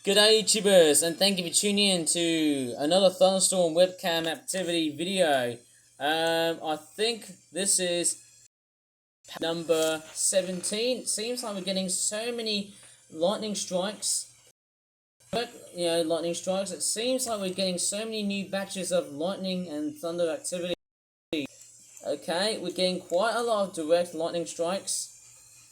G'day YouTubers, and thank you for tuning in to another Thunderstorm webcam activity video. I think this is number 17. Seems like we're getting so many lightning strikes. Lightning strikes. It seems like we're getting so many new batches of lightning and thunder activity. Okay, we're getting quite a lot of direct lightning strikes.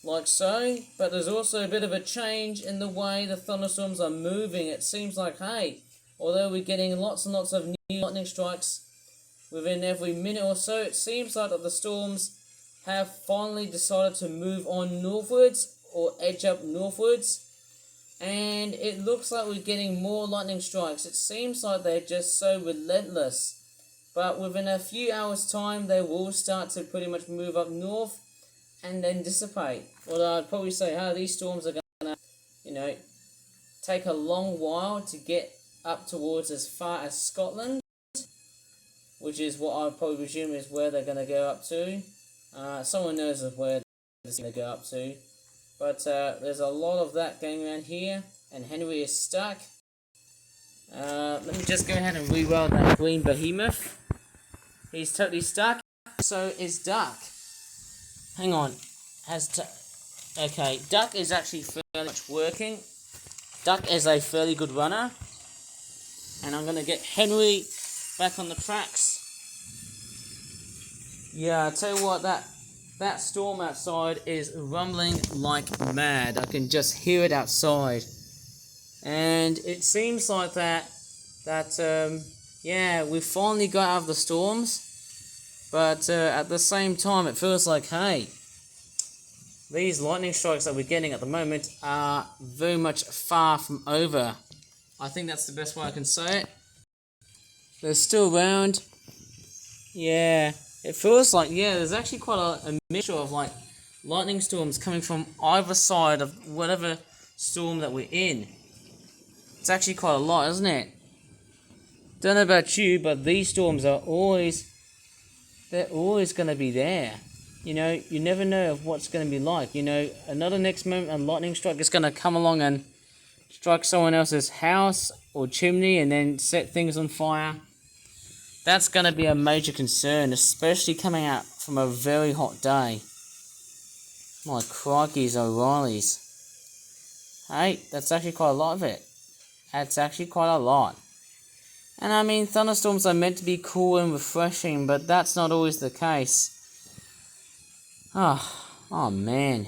Like so, but there's also a bit of a change in the way the thunderstorms are moving. It seems like, hey, although we're getting lots and lots of new lightning strikes within every minute or so, it seems like that the storms have finally decided to move on northwards or edge up northwards, and it looks like we're getting more lightning strikes. It seems like they're just so relentless, but within a few hours time they will start to pretty much move up north and then dissipate. Well, I'd probably say, these storms are gonna, take a long while to get up towards as far as Scotland, which is what I probably presume is where they're gonna go up to. Someone knows of where they're gonna go up to, but there's a lot of that going around here, and Henry is stuck. Let me just go ahead and re-roll that green behemoth. He's totally stuck. So is Duck. Hang on. Okay, Duck is actually fairly much working. Duck is a fairly good runner. And I'm going to get Henry back on the tracks. Yeah, I'll tell you what, that storm outside is rumbling like mad. I can just hear it outside. And it seems like we finally got out of the storms. But at the same time, it feels like, hey, these lightning strikes that we're getting at the moment are very much far from over. I think that's the best way I can say it. They're still around. Yeah, it feels like, there's actually quite a mixture of like lightning storms coming from either side of whatever storm that we're in. It's actually quite a lot, isn't it? Don't know about you, but these storms are always going to be there. You never know of what's going to be like. Another next moment a lightning strike is going to come along and strike someone else's house or chimney and then set things on fire. That's going to be a major concern, especially coming out from a very hot day. My crikeys O'Reillys. Hey, that's actually quite a lot of it. That's actually quite a lot. And I mean, thunderstorms are meant to be cool and refreshing, but that's not always the case. Oh man.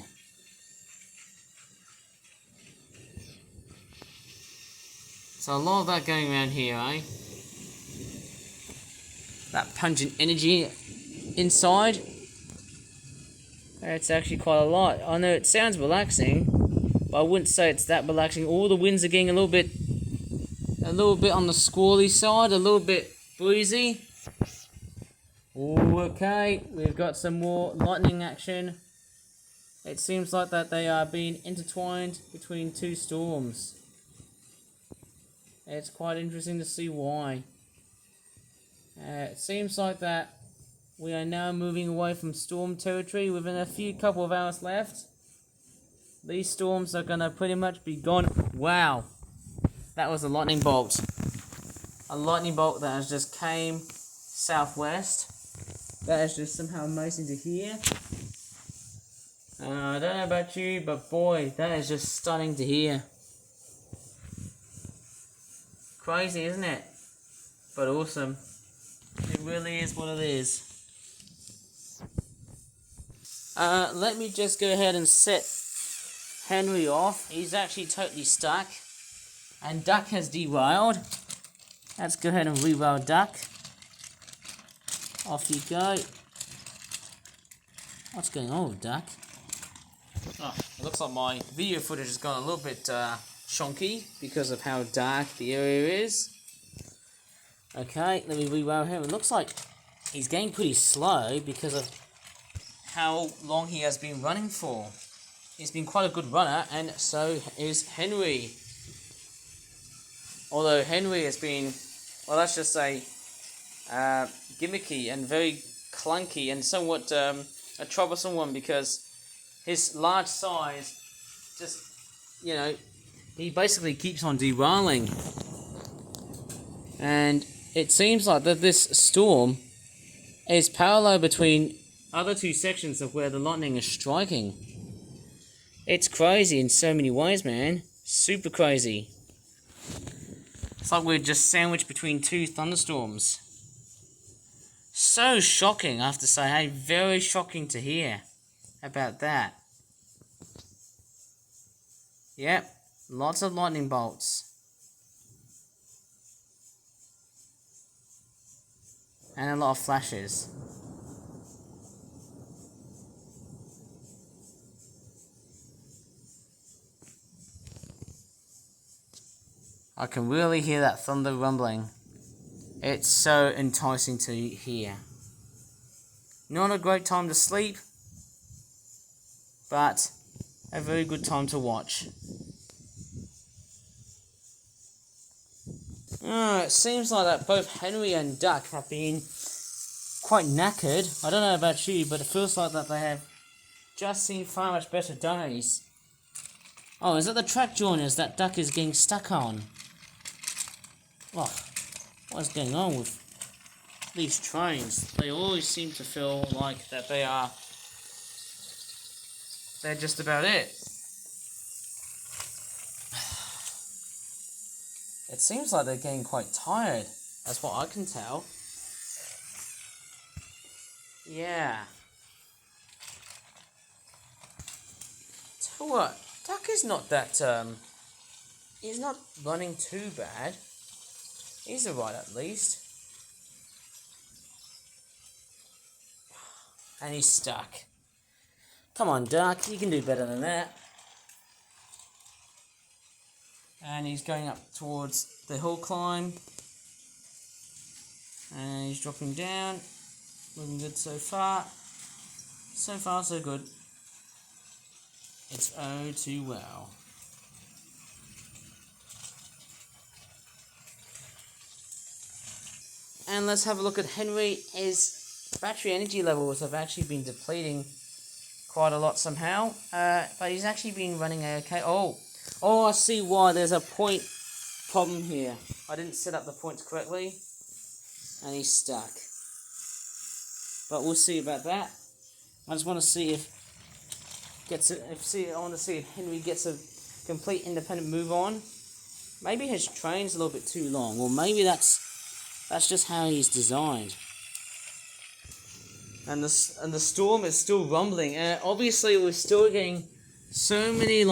So a lot of that going around here, eh? That pungent energy inside. It's actually quite a lot. I know it sounds relaxing, but I wouldn't say it's that relaxing. All the winds are getting a little bit on the squally side, a little bit breezy. Okay, we've got some more lightning action. It seems like that they are being intertwined between two storms. It's quite interesting to see why. It seems like that we are now moving away from storm territory within a couple of hours left. These storms are going to pretty much be gone. Wow, that was a lightning bolt. A lightning bolt that has just came southwest. That is just somehow amazing to hear. I don't know about you, but boy, that is just stunning to hear. Crazy, isn't it? But awesome. It really is what it is. Let me just go ahead and set Henry off. He's actually totally stuck. And Duck has derailed. Let's go ahead and re-rail Duck. Off you go. What's going on with Duck? Oh, it looks like my video footage has gone a little bit chonky because of how dark the area is. Okay, let me re-rail him. It looks like he's getting pretty slow because of how long he has been running for. He's been quite a good runner, and so is Henry. Although Henry has been, well, let's just say, gimmicky and very clunky and somewhat a troublesome one because his large size just, he basically keeps on derailing. And it seems like that this storm is parallel between other two sections of where the lightning is striking. It's crazy in so many ways, man. Super crazy. It's like we're just sandwiched between two thunderstorms. So shocking, I have to say. Hey, very shocking to hear about that. Yep, lots of lightning bolts. And a lot of flashes. I can really hear that thunder rumbling. It's so enticing to hear. Not a great time to sleep, but a very good time to watch. It seems like that both Henry and Duck have been quite knackered. I don't know about you, but it feels like that they have just seen far much better days. Oh, is that the track joiners that Duck is getting stuck on? Oh, what is going on with these trains? They always seem to feel like that they're just about it. It seems like they're getting quite tired. That's what I can tell. Yeah. Tell what, Duck is not that, he's not running too bad. He's alright at least. And he's stuck. Come on, Duck, you can do better than that. And he's going up towards the hill climb. And he's dropping down. Looking good so far. So far, so good. It's oh too well. And let's have a look at Henry. His battery energy levels have actually been depleting quite a lot somehow. But he's actually been running okay. Oh, I see why. There's a point problem here. I didn't set up the points correctly. And he's stuck. But we'll see about that. I just want to see if I want to see if Henry gets a complete independent move on. Maybe his train's a little bit too long, or maybe that's just how he's designed. And the storm is still rumbling, and obviously we're still getting so many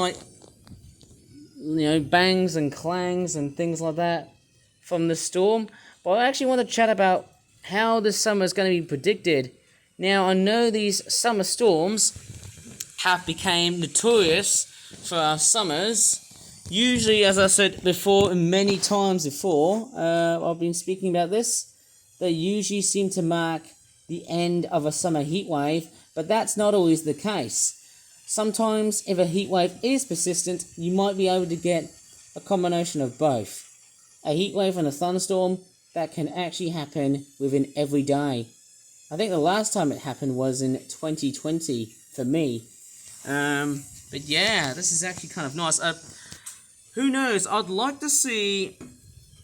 bangs and clangs and things like that from the storm. But I actually want to chat about how this summer is going to be predicted. Now, I know these summer storms have become notorious for our summers. Usually, as I said before, many times before, I've been speaking about this, they usually seem to mark the end of a summer heat wave, but that's not always the case. Sometimes, if a heat wave is persistent, you might be able to get a combination of both. A heat wave and a thunderstorm, that can actually happen within every day. I think the last time it happened was in 2020 for me. But yeah, this is actually kind of nice. Who knows? I'd like to see...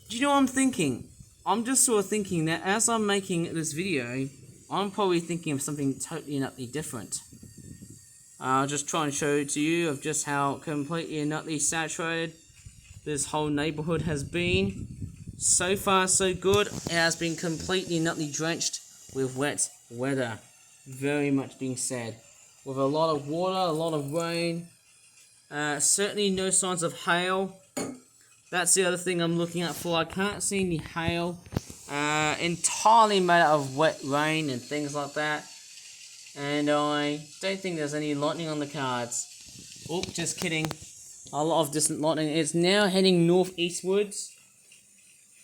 Do you know what I'm thinking? I'm just sort of thinking that as I'm making this video, I'm probably thinking of something totally and utterly different. I'll just try and show it to you of just how completely and utterly saturated this whole neighborhood has been. So far, so good. It has been completely and utterly drenched with wet weather. Very much being said. With a lot of water, a lot of rain. Certainly no signs of hail. That's the other thing I'm looking out for. I can't see any hail. Entirely made out of wet rain and things like that. And I don't think there's any lightning on the cards. Oh, just kidding. A lot of distant lightning. It's now heading northeastwards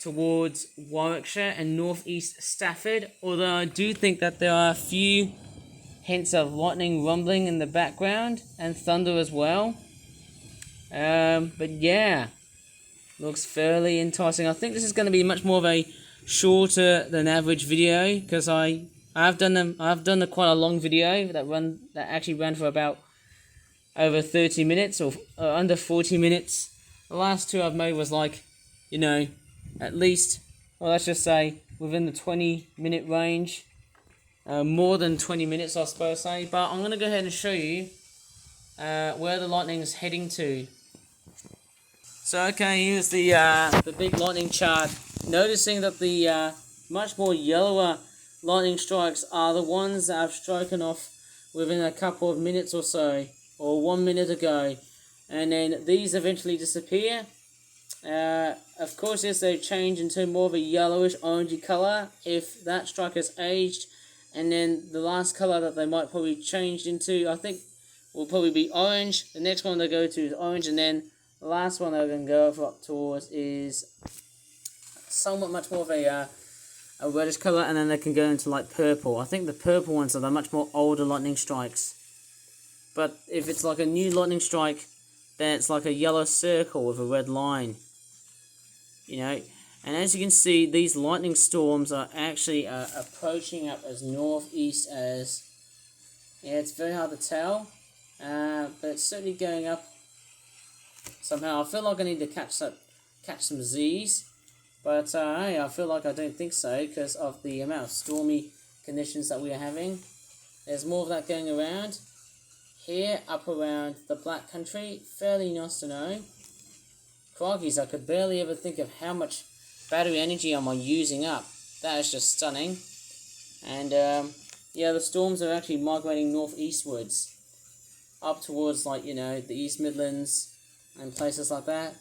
towards Warwickshire and northeast Stafford. Although I do think that there are a few hints of lightning rumbling in the background and thunder as well. But yeah, looks fairly enticing. I think this is going to be much more of a shorter than average video because I've done quite a long video that actually ran for about over 30 minutes or under 40 minutes. The last two I've made was like, you know, at least, well, let's just say within the 20-minute range. More than 20 minutes, I suppose say. But I'm going to go ahead and show you where the lightning is heading to. So, okay, here's the big lightning chart. Noticing that the much more yellower lightning strikes are the ones that have striken off within a couple of minutes or so, or 1 minute ago. And then these eventually disappear. Of course, yes, they change into more of a yellowish orangey colour if that strike has aged. And then the last colour that they might probably change into, I think, will probably be orange. The next one they go to is orange, and then the last one they're going to go up towards is somewhat much more of a reddish colour, and then they can go into like purple. I think the purple ones are the much more older lightning strikes. But if it's like a new lightning strike, then it's like a yellow circle with a red line. You know, and as you can see, these lightning storms are actually approaching up as northeast as, yeah, it's very hard to tell, but it's certainly going up somehow. I feel like I need to catch some Z's, but hey, I feel like I don't think so because of the amount of stormy conditions that we are having. There's more of that going around. Here, up around the Black Country, fairly nice to know. Crikey's, I could barely ever think of how much battery energy am I using up. That is just stunning. And yeah, the storms are actually migrating northeastwards, up towards, like, you know, the East Midlands and places like that.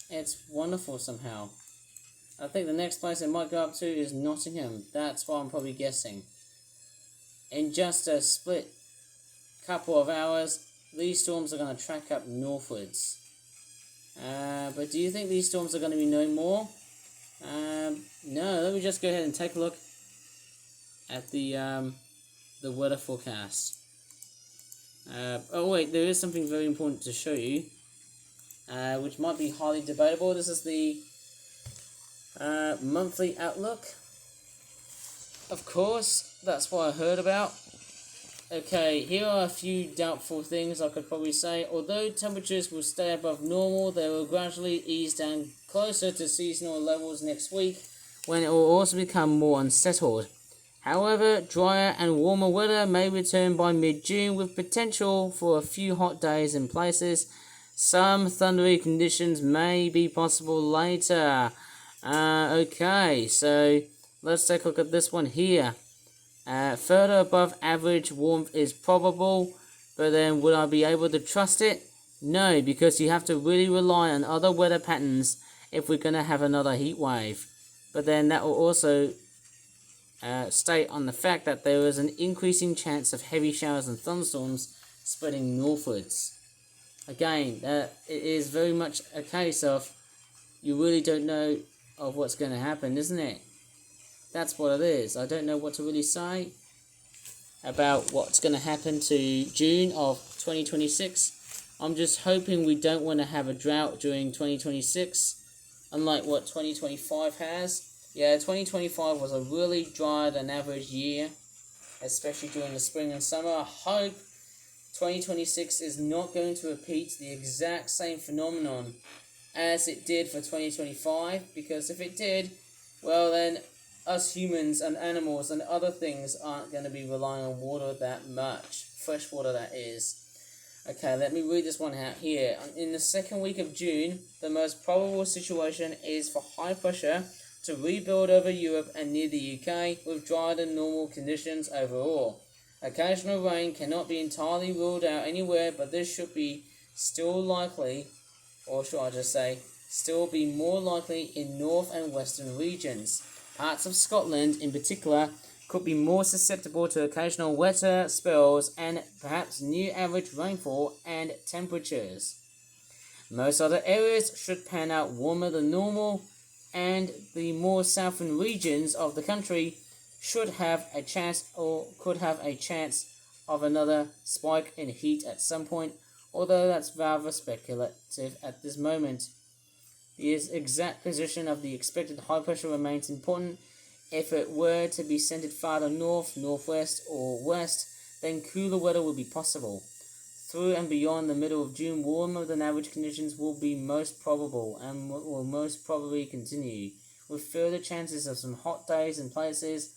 It's wonderful somehow. I think the next place it might go up to is Nottingham. That's what I'm probably guessing. In just a split couple of hours, these storms are going to track up northwards. But do you think these storms are going to be no more? No, let me just go ahead and take a look at the weather forecast. Oh wait, there is something very important to show you, which might be highly debatable. This is the monthly outlook. Of course, that's what I heard about. Okay, here are a few doubtful things I could probably say. Although temperatures will stay above normal, they will gradually ease down closer to seasonal levels next week, when it will also become more unsettled. However, drier and warmer weather may return by mid-June, with potential for a few hot days in places. Some thundery conditions may be possible later. Okay, so let's take a look at this one here. Further above average warmth is probable, but then would I be able to trust it? No, because you have to really rely on other weather patterns if we're going to have another heat wave. But then that will also state on the fact that there is an increasing chance of heavy showers and thunderstorms spreading northwards. Again, it is very much a case of you really don't know of what's going to happen, isn't it? That's what it is. I don't know what to really say about what's going to happen to June of 2026. I'm just hoping we don't want to have a drought during 2026, unlike what 2025 has. Yeah, 2025 was a really drier than average year, especially during the spring and summer. I hope 2026 is not going to repeat the exact same phenomenon as it did for 2025, because if it did, well then, us humans and animals and other things aren't going to be relying on water that much. Fresh water, that is. Okay, let me read this one out here. In the second week of June, the most probable situation is for high pressure to rebuild over Europe and near the UK, with drier than normal conditions overall. Occasional rain cannot be entirely ruled out anywhere, but this should be still likely, or should I just say, still be more likely in north and western regions. Parts of Scotland, in particular, could be more susceptible to occasional wetter spells and perhaps near average rainfall and temperatures. Most other areas should pan out warmer than normal, and the more southern regions of the country should have a chance, or could have a chance, of another spike in heat at some point, although that's rather speculative at this moment. The exact position of the expected high pressure remains important. If it were to be centered farther north, northwest, or west, then cooler weather would be possible. through and beyond the middle of June, warmer than average conditions will be most probable and will most probably continue, with further chances of some hot days in places,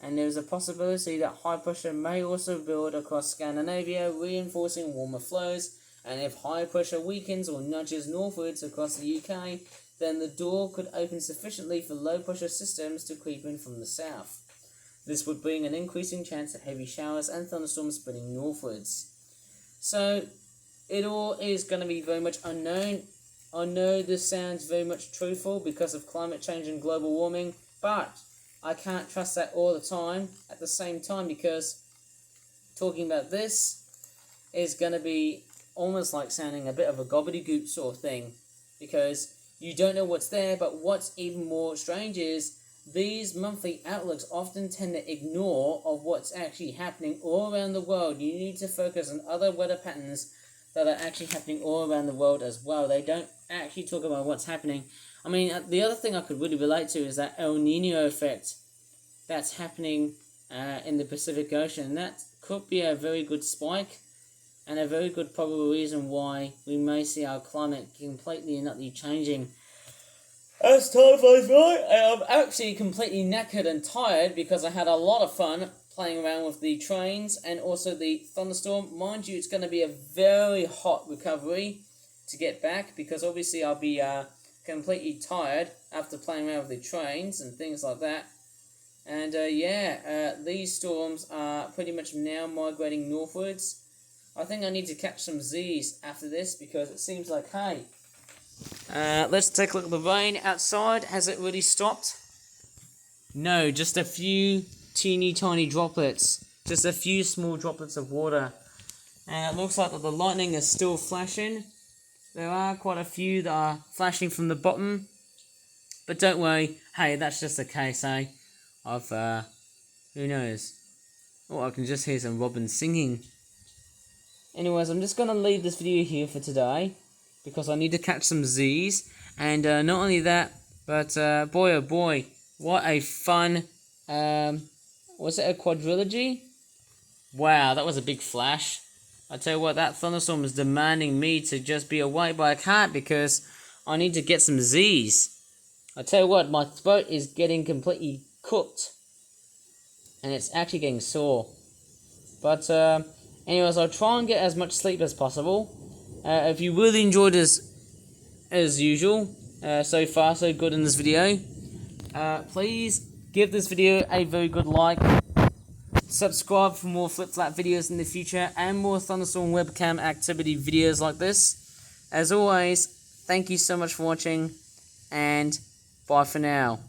and there is a possibility that high pressure may also build across Scandinavia, reinforcing warmer flows, and if high pressure weakens or nudges northwards across the UK, then the door could open sufficiently for low pressure systems to creep in from the south. This would bring an increasing chance of heavy showers and thunderstorms spreading northwards. So, it all is going to be very much unknown. I know this sounds very much truthful because of climate change and global warming, but I can't trust that all the time at the same time, because talking about this is going to be almost like sounding a bit of a gobbledygook sort of thing, because you don't know what's there. But what's even more strange is these monthly outlooks often tend to ignore of what's actually happening all around the world. You need to focus on other weather patterns that are actually happening all around the world as well. They don't actually talk about what's happening. I mean, the other thing I could really relate to is that El Nino effect that's happening in the Pacific Ocean. And that could be a very good spike and a very good probable reason why we may see our climate completely and utterly changing as time flies by. I'm actually completely knackered and tired because I had a lot of fun playing around with the trains and also the thunderstorm. Mind you, it's going to be a very hot recovery to get back, because obviously I'll be completely tired after playing around with the trains and things like that. And these storms are pretty much now migrating northwards. I think I need to catch some Z's after this, because it seems like, hey, let's take a look at the rain outside. Has it really stopped? No, just a few teeny tiny droplets. Just a few small droplets of water. And it looks like that the lightning is still flashing. There are quite a few that are flashing from the bottom. But don't worry, hey, that's just a case, of, who knows. Oh, I can just hear some robins singing. Anyways, I'm just going to leave this video here for today, because I need to catch some Z's. And not only that, but boy oh boy, what a fun, was it a quadrilogy? Wow, that was a big flash. I tell you what, that thunderstorm is demanding me to just be awake, but I can't, because I need to get some Z's. I tell you what, my throat is getting completely cooked, and it's actually getting sore. But anyways, I'll try and get as much sleep as possible. If you really enjoyed this, as usual, so far so good in this video, please give this video a very good like. Subscribe for more flip-flap videos in the future and more thunderstorm webcam activity videos like this. As always, thank you so much for watching, and bye for now.